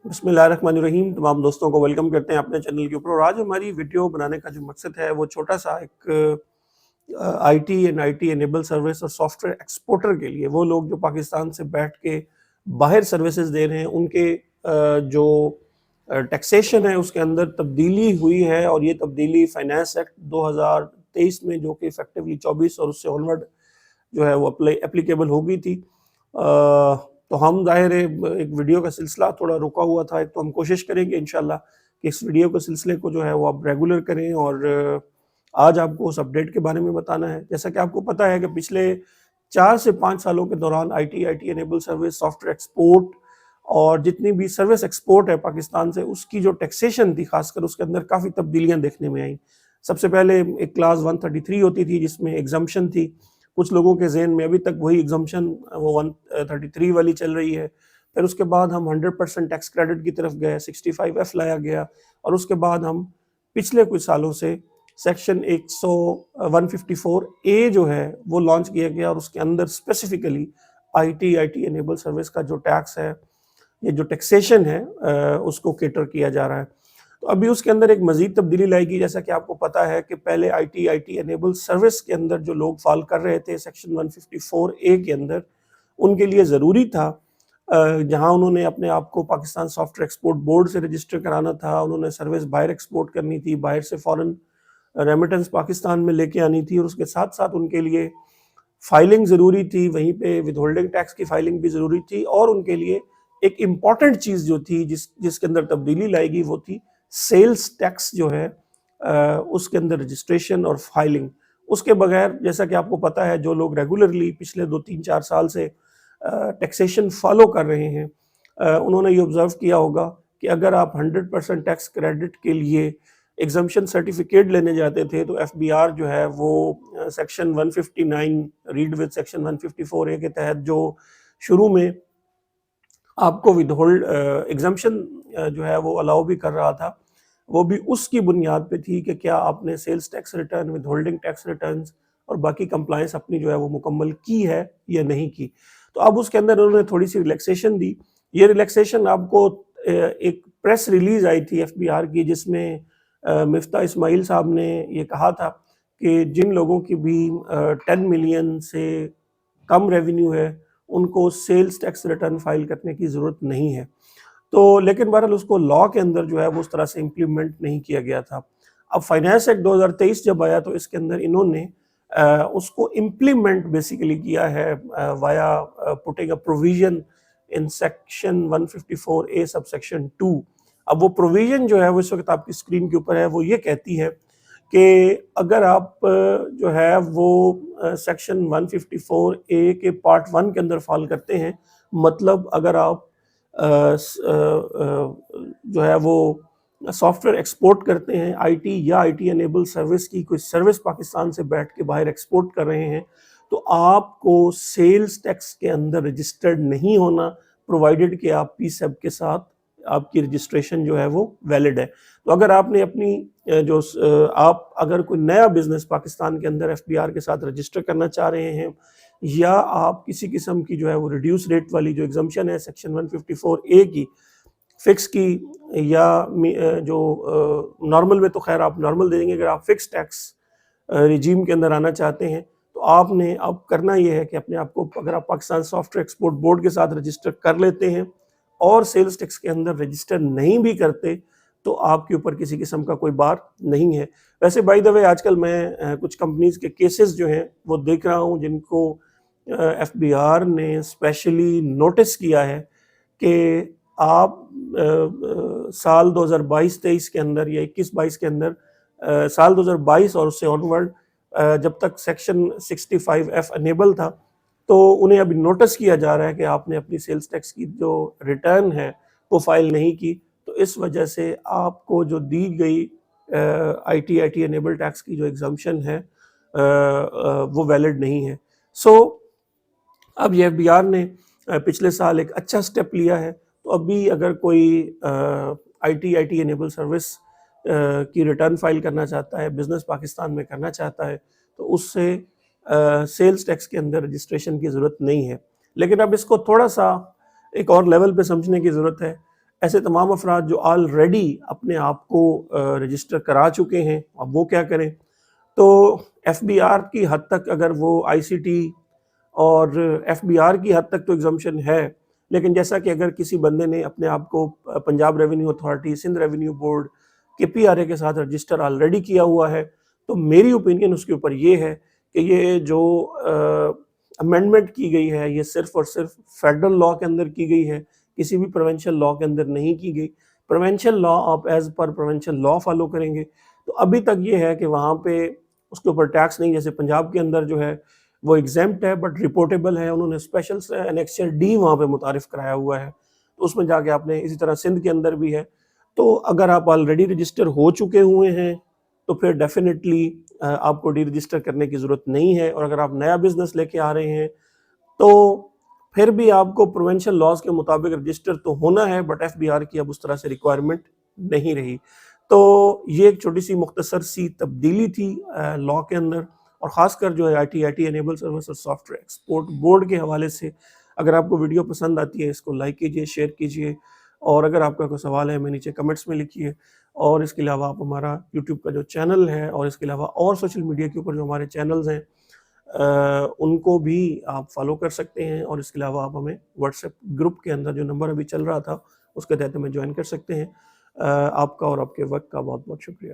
بسم اللہ الرحمن الرحیم. تمام دوستوں کو ویلکم کرتے ہیں اپنے چینل کے اوپر. اور آج ہماری ویڈیو بنانے کا جو مقصد ہے وہ چھوٹا سا ایک I T and I T enable service اور سافٹ ویئر ایکسپورٹر کے لیے، وہ لوگ جو پاکستان سے بیٹھ کے باہر سروسز دے رہے ہیں، ان کے جو ٹیکسیشن ہے اس کے اندر تبدیلی ہوئی ہے. اور یہ تبدیلی فائنانس ایکٹ 2023 میں جو کہ ایفیکٹولی 24 اور اس سے آنورڈ جو ہے وہ اپلیکیبل ہو گئی تھی. تو ہم ظاہر ہے ایک ویڈیو کا سلسلہ تھوڑا رکا ہوا تھا، تو ہم کوشش کریں گے انشاءاللہ کہ اس ویڈیو کے سلسلے کو جو ہے وہ آپ ریگولر کریں. اور آج آپ کو اس اپڈیٹ کے بارے میں بتانا ہے. جیسا کہ آپ کو پتہ ہے کہ پچھلے 4 سے 5 سالوں کے دوران I T enable service, software export اور جتنی بھی سروس ایکسپورٹ ہے پاکستان سے، اس کی جو ٹیکسیشن تھی خاص کر اس کے اندر کافی تبدیلیاں دیکھنے میں آئیں. سب سے پہلے ایک کلاس 133 ہوتی تھی جس میں ایگزمپشن تھی. کچھ لوگوں کے ذہن میں ابھی تک وہی ایگزمپشن وہ 133 والی چل رہی ہے. پھر اس کے بعد ہم 100% ٹیکس کریڈٹ کی طرف گئے، 65F لایا گیا. اور اس کے بعد ہم پچھلے کچھ سالوں سے سیکشن 154A جو ہے وہ لانچ کیا گیا، اور اس کے اندر specifically I T enable service کا جو ٹیکس ہے، یہ جو ٹیکسیشن ہے اس کو کیٹر کیا جا رہا ہے. تو ابھی اس کے اندر ایک مزید تبدیلی لائے گی. جیسا کہ آپ کو پتہ ہے کہ پہلے آئی ٹی انیبل سروس کے اندر جو لوگ فال کر رہے تھے سیکشن 154A کے اندر، ان کے لیے ضروری تھا جہاں انہوں نے اپنے آپ کو Pakistan soft where export board سے رجسٹر کرانا تھا، انہوں نے سروس باہر ایکسپورٹ کرنی تھی، باہر سے فورن ریمیٹنس پاکستان میں لے کے آنی تھی، اور اس کے ساتھ ساتھ ان کے لیے فائلنگ ضروری تھی، وہیں پہ ود ہولڈنگ ٹیکس کی فائلنگ بھی ضروری تھی. اور ان کے لیے ایک امپورٹنٹ چیز جو تھی جس کے اندر تبدیلی لائے گی وہ تھی سیلز ٹیکس جو ہے اس کے اندر رجسٹریشن اور فائلنگ. اس کے بغیر جیسا کہ آپ کو پتہ ہے، جو لوگ ریگولرلی پچھلے 2-3-4 سال سے ٹیکسیشن فالو کر رہے ہیں، انہوں نے یہ آبزرو کیا ہوگا کہ اگر آپ 100% ٹیکس کریڈٹ کے لیے ایگزمپشن سرٹیفکیٹ لینے جاتے تھے تو ایف بی آر جو ہے وہ section 159 red with section 154A کے تحت جو شروع میں آپ کو ود ہولڈ ایگزمپشن جو ہے وہ الاؤ بھی کر رہا تھا، وہ بھی اس کی بنیاد پہ تھی کہ کیا آپ نے sales tax return, withholding tax returns اور باقی کمپلائنس اپنی جو ہے وہ مکمل کی ہے یا نہیں کی. تو اب اس کے اندر انہوں نے تھوڑی سی ریلیکسیشن دی. یہ ریلیکسیشن آپ کو ایک پریس ریلیز آئی تھی ایف بی آر کی، جس میں مفتاح اسماعیل صاحب نے یہ کہا تھا کہ جن لوگوں کی بھی 10 ملین سے کم ریونیو ہے ان کو سیلز ٹیکس ریٹرن فائل کرنے کی ضرورت نہیں ہے. تو لیکن بہرحال اس کو لا کے اندر جو ہے وہ اس طرح سے امپلیمنٹ نہیں کیا گیا تھا. اب فائنانس ایکٹ 2023 جب آیا تو اس کے اندر انہوں نے اس کو امپلیمنٹ بیسیکلی کیا ہے via putting a provision in section 154A sub section 2. اب وہ پروویژن جو ہے وہ اس وقت آپ کی اسکرین کے اوپر ہے، وہ یہ کہتی ہے کہ اگر آپ جو ہے وہ سیکشن 154A کے پارٹ 1 کے اندر فال کرتے ہیں، مطلب اگر آپ جو ہے وہ سافٹ ویئر ایکسپورٹ کرتے ہیں، آئی ٹی یا آئی ٹی انیبل سروس کی کوئی سروس پاکستان سے بیٹھ کے باہر ایکسپورٹ کر رہے ہیں، تو آپ کو سیلز ٹیکس کے اندر رجسٹرڈ نہیں ہونا، پرووائڈڈ کہ آپ پی سیب کے ساتھ آپ کی رجسٹریشن جو ہے وہ ویلڈ ہے. تو اگر آپ نے اپنی آپ اگر کوئی نیا بزنس پاکستان کے اندر ایف بی آر کے ساتھ رجسٹر کرنا چاہ رہے ہیں، یا آپ کسی قسم کی جو ہے وہ ریڈیوس ریٹ والی جو ایگزمپشن ہے سیکشن 154A کی فکس کی، یا جو نارمل میں تو خیر آپ نارمل دے دیں گے، اگر آپ فکس ٹیکس ریجیم کے اندر آنا چاہتے ہیں تو آپ نے اب کرنا یہ ہے کہ اپنے آپ کو، اگر آپ Pakistan soft where export board کے ساتھ رجسٹر کر لیتے ہیں اور سیلز ٹیکس کے اندر رجسٹر نہیں بھی کرتے، تو آپ کے اوپر کسی قسم کا کوئی بار نہیں ہے. ویسے بائی دا وے آج کل میں کچھ کمپنیز کے کیسز جو ہیں وہ دیکھ رہا ہوں جن کو ایف بی آر نے اسپیشلی نوٹس کیا ہے کہ آپ سال 2022-23 کے اندر یا 21-22 کے اندر، سال 2022 اور اس سے آنورڈ جب تک سیکشن 65F انیبل تھا، تو انہیں ابھی نوٹس کیا جا رہا ہے کہ آپ نے اپنی سیلز ٹیکس کی جو ریٹرن ہے وہ فائل نہیں کی، تو اس وجہ سے آپ کو جو دی گئی آئی ٹی انیبل ٹیکس کی جو ایگزمپشن ہے وہ ویلڈ نہیں ہے. سو اب یہ ایف بی آر نے پچھلے سال ایک اچھا سٹیپ لیا ہے. تو ابھی اگر کوئی آئی ٹی انیبل سروس کی ریٹرن فائل کرنا چاہتا ہے، بزنس پاکستان میں کرنا چاہتا ہے، تو اس سے سیلز ٹیکس کے اندر رجسٹریشن کی ضرورت نہیں ہے. لیکن اب اس کو تھوڑا سا ایک اور لیول پہ سمجھنے کی ضرورت ہے. ایسے تمام افراد جو آلریڈی اپنے آپ کو رجسٹر کرا چکے ہیں، اب وہ کیا کریں؟ تو ایف بی آر کی حد تک اگر وہ آئی سی ٹی اور ایف بی آر کی حد تک تو ایگزمپشن ہے، لیکن جیسا کہ اگر کسی بندے نے اپنے آپ کو Punjab revenue authority, Sindh revenue board, کے پی آر اے کے ساتھ رجسٹر آلریڈی کیا ہوا ہے، تو میری اوپینین اس کے اوپر یہ ہے کہ یہ جو امینڈمنٹ کی گئی ہے یہ صرف اور صرف فیڈرل لاء کے اندر کی گئی ہے، کسی بھی پروونشل لاء کے اندر نہیں کی گئی۔ پروونشل لاء آپ as per provincial law follow کریں گے تو ابھی تک یہ ہے کہ وہاں پہ اس کے اوپر ٹیکس نہیں، جیسے پنجاب کے اندر جو ہے وہ ایگزیمپٹ ہے بٹ ریپورٹیبل ہے، انہوں نے اسپیشل انیکسچر ڈی وہاں پہ متعارف کرایا ہوا ہے، تو اس میں جا کے آپ نے، اسی طرح سندھ کے اندر بھی ہے۔ تو اگر آپ آلریڈی رجسٹر ہو چکے ہوئے ہیں تو پھر ڈیفینیٹلی آپ کو ڈی رجسٹر کرنے کی ضرورت نہیں ہے، اور اگر آپ نیا بزنس لے کے آ رہے ہیں تو پھر بھی آپ کو پروونشل لاز کے مطابق رجسٹر تو ہونا ہے، بٹ ایف بی آر کی اب اس طرح سے ریکوائرمنٹ نہیں رہی۔ تو یہ ایک چھوٹی سی مختصر سی تبدیلی تھی لاء کے اندر، اور خاص کر جو ہے آئی ٹی انیبل سروس اور سافٹ ویئر ایکسپورٹ بورڈ کے حوالے سے۔ اگر آپ کو ویڈیو پسند آتی ہے اس کو لائک کیجئے، شیئر کیجئے، اور اگر آپ کا کوئی سوال ہے ہمیں نیچے کمنٹس میں لکھیے، اور اس کے علاوہ آپ ہمارا یوٹیوب کا جو چینل ہے اور اس کے علاوہ اور سوشل میڈیا کے اوپر جو ہمارے چینلز ہیں ان کو بھی آپ فالو کر سکتے ہیں، اور اس کے علاوہ آپ ہمیں واٹس ایپ گروپ کے اندر جو نمبر ابھی چل رہا تھا اس کے تحت ہمیں جوائن کر سکتے ہیں۔ آپ کا اور آپ کے وقت کا بہت بہت شکریہ۔